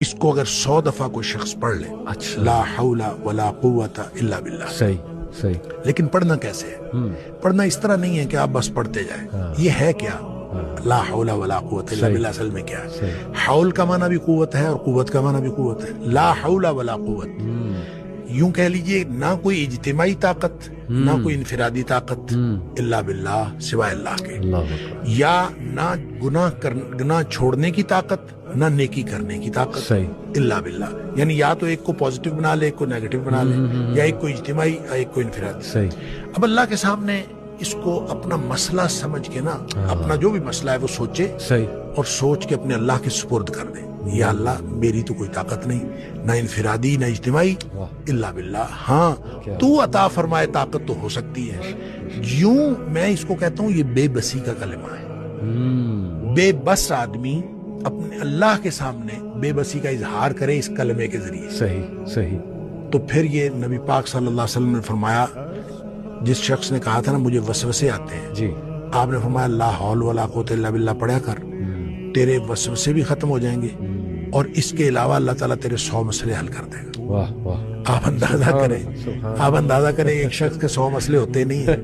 इसको अगर 100 दफा कोई शख्स पढ़ ले, अच्छा। ला हौला वला कुव्वता इल्ला बिल्लाह, सही सही। लेकिन पढ़ना कैसे है? पढ़ना इस तरह नहीं है कि आप बस पढ़ते जाएं। ये है क्या? ला हौला वला कुव्वता इल्ला बिल्लाह असल में क्या है? हौल का माना भी कुव्वत है और कुव्वत का माना भी कुव्वत है। ला हौला वला कुव्वत, यूं कह लीजिए ना कोई इज्तिमाई ताकत, ना कोई इनफिरादी ताकत, इल्ला बिल्लाह, सिवाय अल्लाह के। या ना गुनाह छोड़ने की ताकत, ना नेकी करने की ताकत, सही। इल्ला बिल्लाह। यानी या तो एक को पॉजिटिव बना ले, एक को नेगेटिव बना ले, या एक को इज्तिमाई या एक को इनफिरादी। सही। अब अल्लाह के सामने इसको अपना मसला समझ के ना, अपना जो भी मसला है वो सोचे, सही। और सोच के अपने अल्लाह के सुपुर्द कर दे। या अल्लाह, मेरी तो कोई ताकत नहीं, ना इनफिरादी ना इज्तिमाई, इल्ला बिल्लाह। हाँ, तू अता फरमाए ताकत तो हो सकती है। यूं मैं इसको कहता हूं, ये बेबसी का कलमा है। बेबस आदमी अपने अल्लाह के सामने बेबसी का इजहार करे इस कलमे के जरिए। सही सही। तो फिर ये नबी पाक सल्लल्लाहु अलैहि वसल्लम ने फरमाया, जिस शख्स ने कहा था ना मुझे वसवसे आते हैं, जी। आपने फरमाया ला हौल वला कुव्वता इल्ला बिल्लाह पढ़ा कर, तेरे वसवसे भी खत्म हो जाएंगे और इसके अलावा अल्लाह ताला तेरे 100 मसले हल कर देगा। वाह वाह। आप अंदाजा करें, एक शख्स के 100 मसले होते नहीं है।